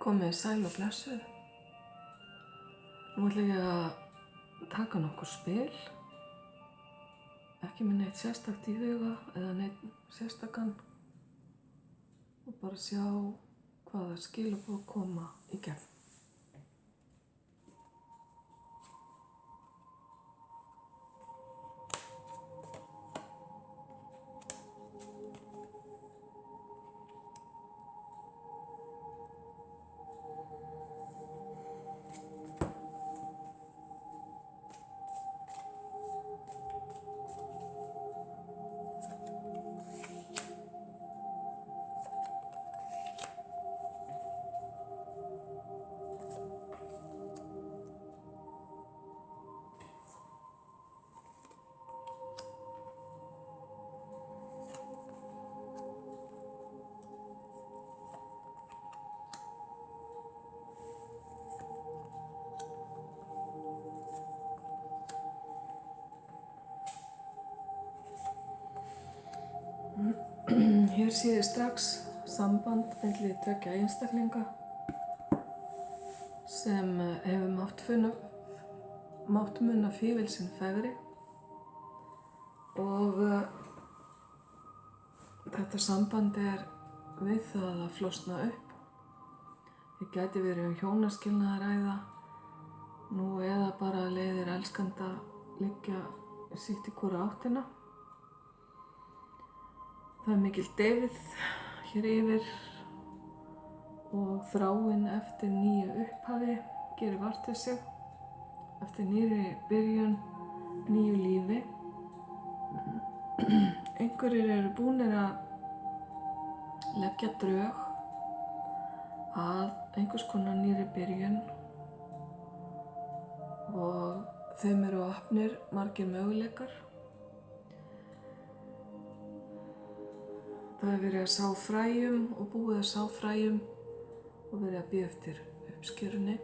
Komið sæl og blessuð. Nú ætla ég að taka nokkur spil. Ekki með neitt sérstakt í huga eða neitt sérstakann. Og bara sjá hvaða skilaboð koma í gegn. Hér sé ég strax samband milli tveggja einstaklinga sem hefur mátt muna fífil sinn fegri og þetta samband við það að flosna upp. Það gæti verið hjónaskilnað að ræða nú eða bara leiðir elskanda liggja sitt í hvora áttina. Það mikil deyfð hér yfir og þráin eftir nýju upphafi gerir vart við sig, eftir nýrri byrjun, nýju lífi. Einhverjir eru búnir að leggja drög að einhvers konar nýrri byrjun og þeim eru opnir margir möguleikar. Það er verið að sá fræjum og búið að sá fræjum og verið að bíða eftir uppskerunni.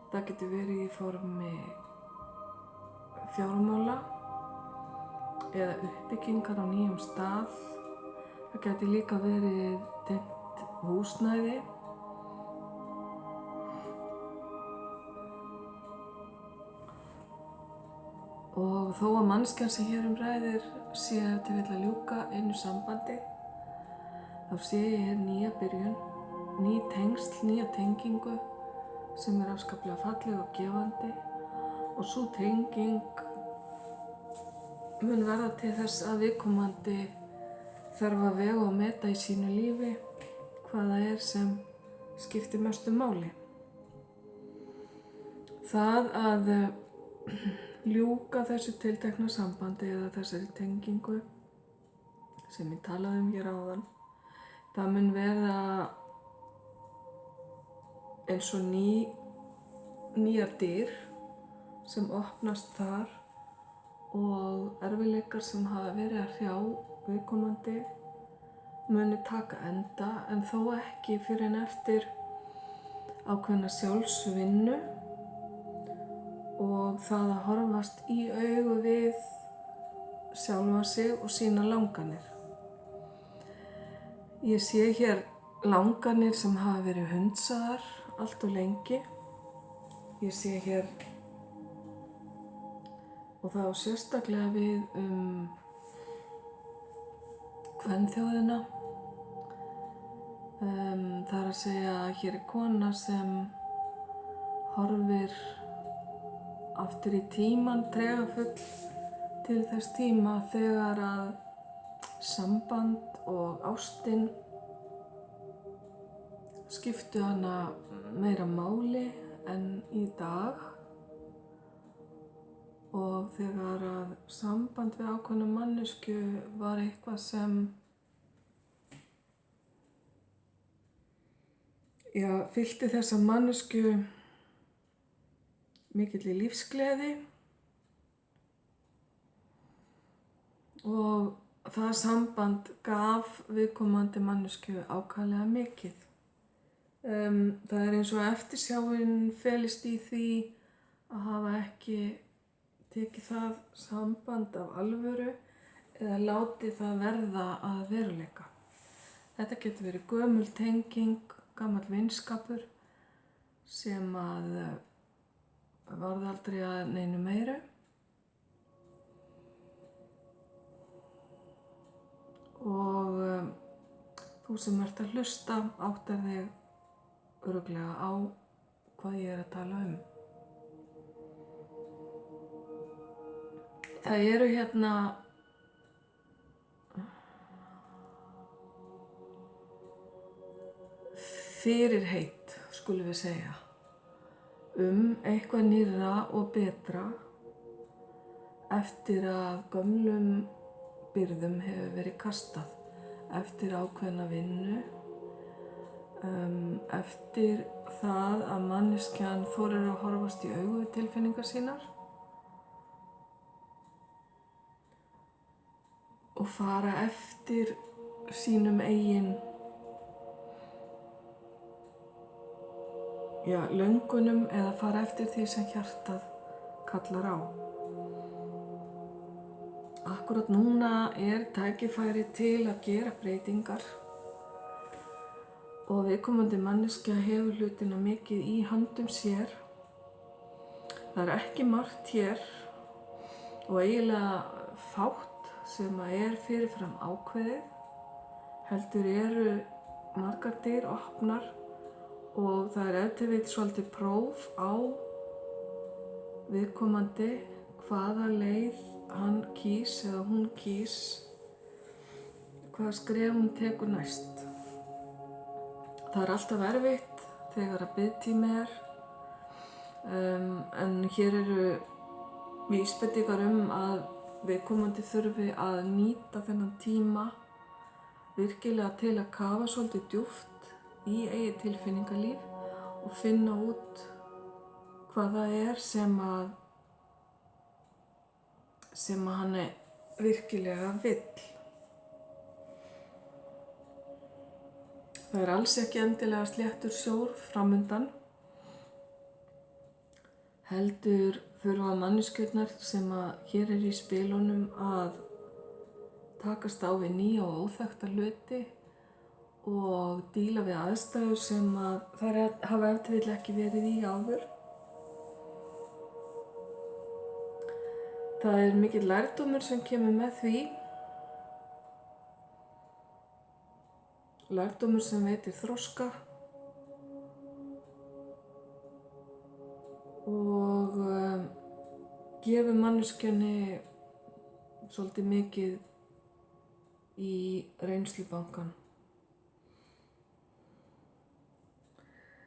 Það getur verið í formi fjármála eða uppbyggingar á nýjum stað. Það getur líka verið tengt húsnæði. Og þó að manneskjan sem hér ræðir sé ef til vill að ljúka einu sambandi, þá sé ég hér nýja byrjun, ný tengsl, nýja tengingu sem afskaplega falleg og gefandi og sú tenging mun verða til þess að viðkomandi þarf að vega og meta í sínu lífi hvað það sem skiptir mestu máli. Það að ljúka þessu tiltekna sambandi eða þessari tengingu sem ég talaði hér áðan, það mun verða eins og nýjar dyr sem opnast þar og erfiðleikar sem hafa verið að hrjá viðkomandi muni taka enda en þó ekki fyrr en eftir ákveðna sjálfsvinnu og það að horfast í augu við sjálfa sig og sína langanir. Ég sé hér langanir sem hafa verið hundsaðar allt of lengi. Ég sé hér, og það á sérstaklega við kvenþjóðina. Það er að segja að hér kona sem horfir aftur í tímann tregafull til þess tíma þegar að samband og ástin skiptu hana meira máli en í dag og þegar að samband við ákveðna manneskju var eitthvað sem fyllti þessa manneskju mikilli lífsgleði og það samband gaf viðkomandi manneskju ákaflega mikið. Það er eins og eftirsjáin felist í því að hafa ekki tekið það samband af alvöru eða látið það verða að veruleika. Þetta getur verið gömul tenging gamall vinskapur sem að varð aldrei að neinu meiru. Og þú sem ert að hlusta áttar þig örugglega á hvað ég er að tala um. Það eru hérna fyrirheit, skulum við segja, eitthvað nýrra og betra eftir að gömlum byrðum hefur verið kastað, eftir ákveðna vinnu, eftir það að manneskjan þorir að horfast í augu við tilfinningar sínar og fara eftir sínum eigin löngunum eða fara eftir því sem hjartað kallar á. Akkúrat núna er tækifæri til að gera breytingar og viðkomandi manneskja hefur hlutina mikið í höndum sér. Það er ekki margt hér og eiginlega fátt sem að er fyrirfram ákveðið, heldur eru margar dyr opnar og það er ef til vill svolítið próf á viðkomandi hvaða leið hann kýs eða hún kýs, hvaða skref hún tekur næst. Það er alltaf erfitt þegar að biðtími er, en hér eru vísbendingar að viðkomandi þurfi að nýta þennan tíma virkilega til að kafa svolítið djúpt í eigið tilfinningalíf og finna út hvað það er sem að hann virkilega vill. Það er alls ekki endilega sléttur sjór framundan, heldur þurfa manneskjurnar sem að hér er í spilunum að takast á við nýja og óþekkta hluti og díla við aðstæður sem að þær hafa ef til vill ekki verið í áður. Það er mikill lærdómur sem kemur með því, lærdómur sem veitir þroska og gefur manneskjunni svolítið mikið í reynslubankann.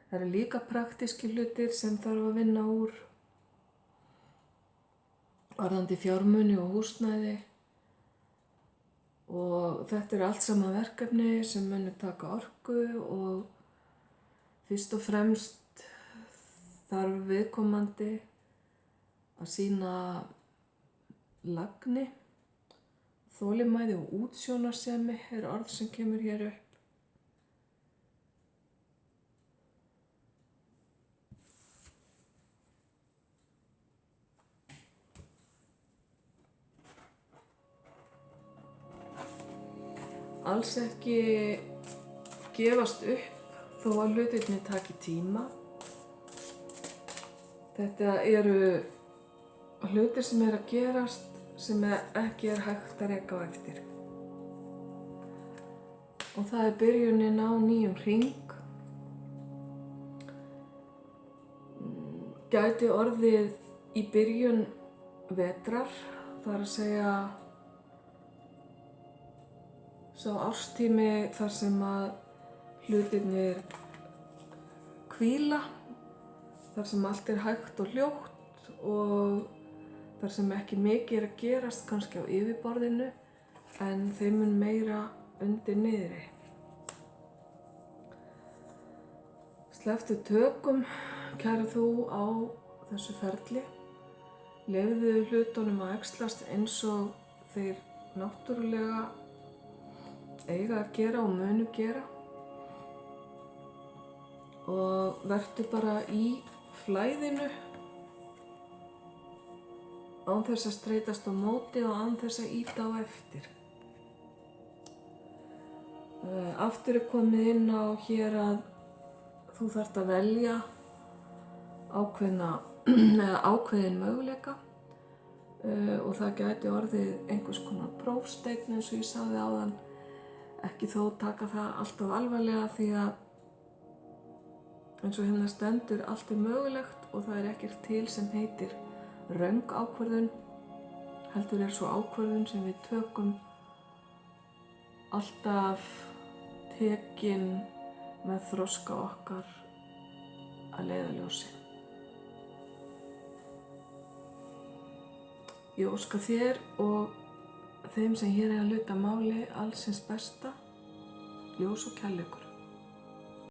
Það eru líka praktíski hlutir sem þarf að vinna úr, varðandi fjármuni og húsnæði, og þetta er allt saman verkefni sem munu taka orku og fyrst og fremst þarf viðkomandi að sýna lagni, þolinmæði og útsjónarsemi er orð sem kemur hér upp. Alls ekki gefast upp þó að hlutirnir taki tíma. Þetta eru hlutir sem eru að gerast sem ekki er hægt að reka á eftir. Og það er byrjunin á nýjum hring. Gæti orðið í byrjun vetrar, það er að segja sá árstími þar sem að hlutirnir hvíla, þar sem allt er hægt og hljótt og þar sem ekki mikið er að gerast kannski á yfirborðinu en þeim mun meira undir niðri. Slepptu tökum, kæra þú á þessu ferli. Leyfðu hlutunum að æxlast eins og þeir náttúrulega eiga að gera og munu gera og vertu bara í flæðinu án þess að streitast á móti og án þess að ýta á eftir. Aftur er komið inn á hér að þú þarft að velja ákveðin möguleika og það gæti orðið einhvers konar prófsteinn eins og ég sagði áðan. Ekki þó taka það alltof alvarlega því að eins og hérna stendur allt mögulegt og það ekkert til sem heitir röng ákvörðun, heldur svo ákvörðun sem við tökum alltaf tekin með þroska okkar að leiðarljósi. Ég óska þér og þeim sem hér eiga hlut að máli alls hins besta, ljós og kærleikur.